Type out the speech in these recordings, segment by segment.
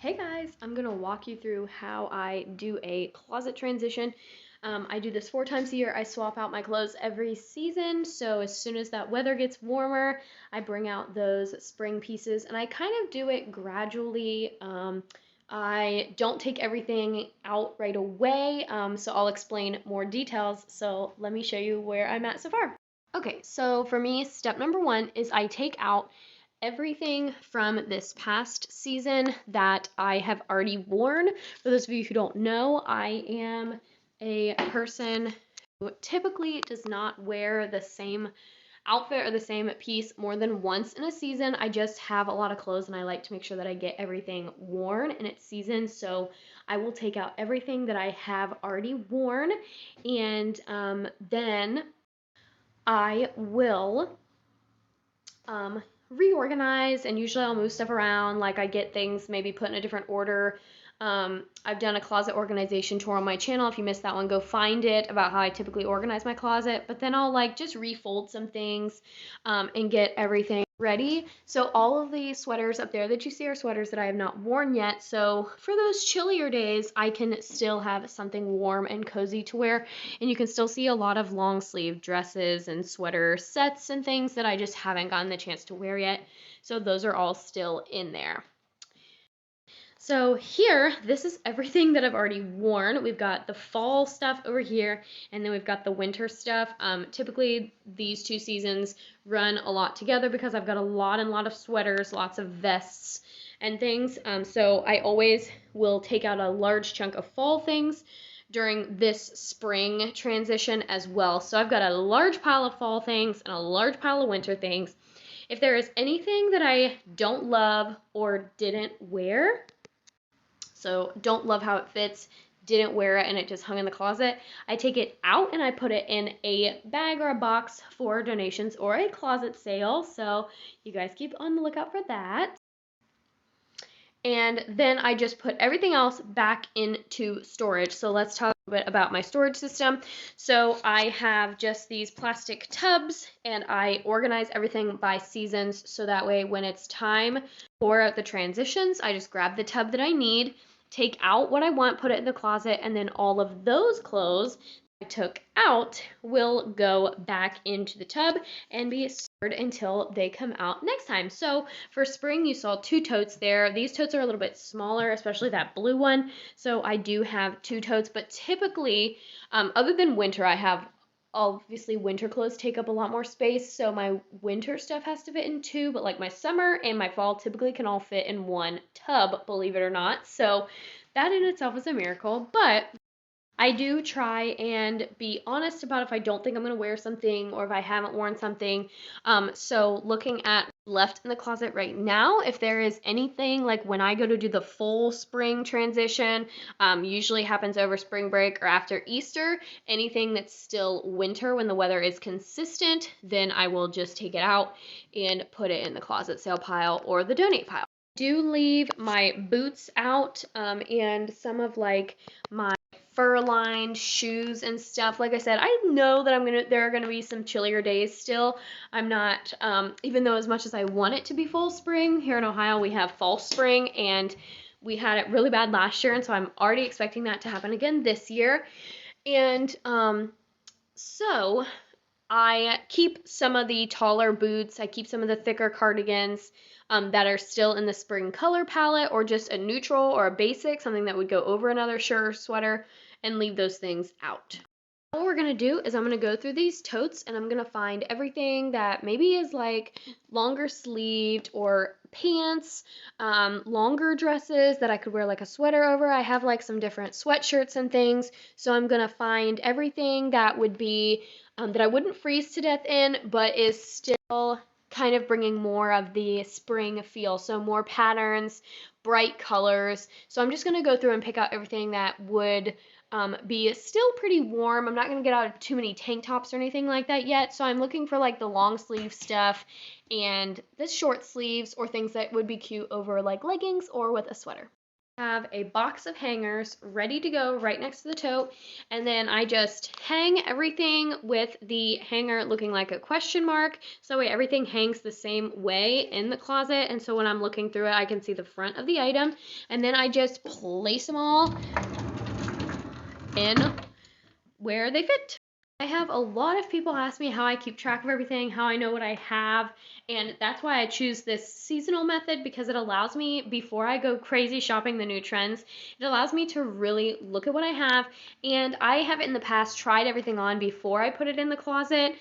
Hey guys, I'm gonna walk you through how I do a closet transition. I do this 4 times a year. I swap out my clothes every season. So as soon as that weather gets warmer, I bring out those spring pieces and I kind of do it gradually. I don't take everything out right away. So I'll explain more details. So let me show you where I'm at so far. Okay, so for me, step number one is I take out everything from this past season that I have already worn. For those of you who don't know, I am a person who typically does not wear the same outfit or the same piece more than once in a season. I just have a lot of clothes and I like to make sure that I get everything worn in its season. So I will take out everything that I have already worn, and then I will reorganize, and usually I'll move stuff around. Like I get things maybe put in a different order. I've done a closet organization tour on my channel. If you missed that one, go find it, about how I typically organize my closet. But then I'll like just refold some things and get everything ready. So all of the sweaters up there that you see are sweaters that I have not worn yet. So for those chillier days, I can still have something warm and cozy to wear. And you can still see a lot of long sleeve dresses and sweater sets and things that I just haven't gotten the chance to wear yet. So those are all still in there. So here, this is everything that I've already worn. We've got the fall stuff over here, and then we've got the winter stuff. Typically, these two seasons run a lot together because I've got a lot of sweaters, lots of vests and things. So I always will take out a large chunk of fall things during this spring transition as well. So I've got a large pile of fall things and a large pile of winter things. If there is anything that I don't love or didn't wear, so don't love how it fits, didn't wear it, and it just hung in the closet, I take it out and I put it in a bag or a box for donations or a closet sale. So you guys keep on the lookout for that. And then I just put everything else back into storage. So let's talk a bit about my storage system. So I have just these plastic tubs, and I organize everything by seasons, so that way when it's time for the transitions, I just grab the tub that I need, take out what I want, put it in the closet, and then all of those clothes I took out will go back into the tub and be stored until they come out next time. So for spring, you saw 2 totes there. These totes are a little bit smaller, especially that blue one. So I do have 2 totes, but typically, other than winter, I have obviously winter clothes take up a lot more space. So my winter stuff has to fit in 2, but like my summer and my fall typically can all fit in 1 tub, believe it or not. So that in itself is a miracle. But I do try and be honest about if I don't think I'm going to wear something or if I haven't worn something. So looking at left in the closet right now, if there is anything, like when I go to do the full spring transition, usually happens over spring break or after Easter, anything that's still winter when the weather is consistent, then I will just take it out and put it in the closet sale pile or the donate pile. I do leave my boots out, and some of like my fur-lined shoes and stuff. Like I said, I know that there are gonna be some chillier days still. I'm not, even though as much as I want it to be full spring, here in Ohio we have false spring, and we had it really bad last year, and so I'm already expecting that to happen again this year. And so I keep some of the taller boots, I keep some of the thicker cardigans that are still in the spring color palette, or just a neutral or a basic, something that would go over another shirt or sweater, and leave those things out. What we're gonna do is I'm gonna go through these totes and I'm gonna find everything that maybe is like longer sleeved or pants, longer dresses that I could wear like a sweater over. I have like some different sweatshirts and things, so I'm gonna find everything that would be that I wouldn't freeze to death in, but is still kind of bringing more of the spring feel. So more patterns, bright colors. So I'm just gonna go through and pick out everything that would be still pretty warm. I'm not going to get out of too many tank tops or anything like that yet, so I'm looking for like the long sleeve stuff and the short sleeves, or things that would be cute over like leggings or with a sweater. Have a box of hangers ready to go right next to the tote, and then I just hang everything with the hanger looking like a question mark, so that way everything hangs the same way in the closet, and so when I'm looking through it I can see the front of the item, and then I just place them all in where they fit. I have a lot of people ask me how I keep track of everything, how I know what I have, and that's why I choose this seasonal method, because it allows me, before I go crazy shopping the new trends, it allows me to really look at what I have. And I have in the past tried everything on before I put it in the closet,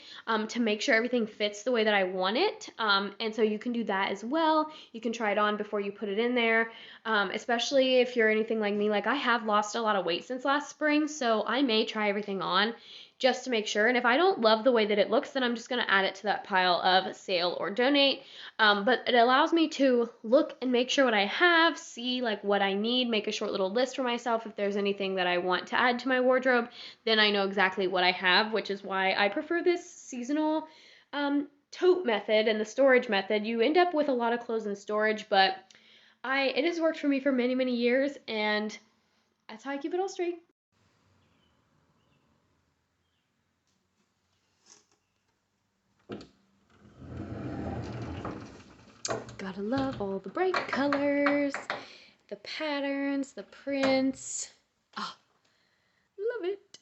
to make sure everything fits the way that I want it. And so you can do that as well. You can try it on before you put it in there, especially if you're anything like me. Like, I have lost a lot of weight since last spring, so I may try everything on just to make sure. And if I don't love the way that it looks, then I'm just going to add it to that pile of sale or donate. But it allows me to look and make sure what I have, see like what I need, make a short little list for myself. If there's anything that I want to add to my wardrobe, then I know exactly what I have, which is why I prefer this seasonal tote method and the storage method. You end up with a lot of clothes in storage, but it has worked for me for many, many years, and that's how I keep it all straight. Gotta love all the bright colors, the patterns, the prints. Oh, love it.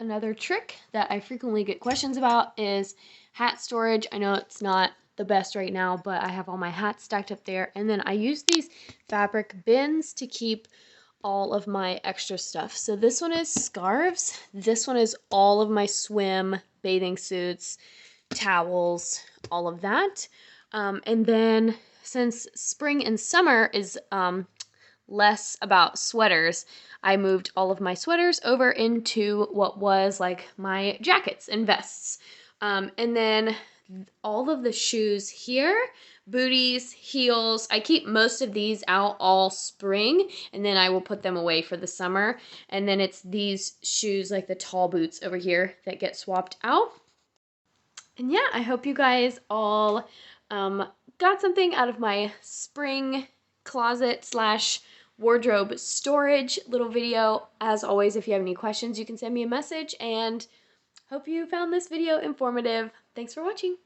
Another trick that I frequently get questions about is hat storage. I know it's not the best right now, but I have all my hats stacked up there. And then I use these fabric bins to keep all of my extra stuff. So this one is scarves. This one is all of my swim, bathing suits, towels, all of that. And then since spring and summer is less about sweaters, I moved all of my sweaters over into what was like my jackets and vests. And then all of the shoes here, booties, heels, I keep most of these out all spring, and then I will put them away for the summer. And then it's these shoes, like the tall boots over here, that get swapped out. And yeah, I hope you guys all got something out of my spring closet slash wardrobe storage little video. As always, if you have any questions, you can send me a message, and hope you found this video informative. Thanks for watching.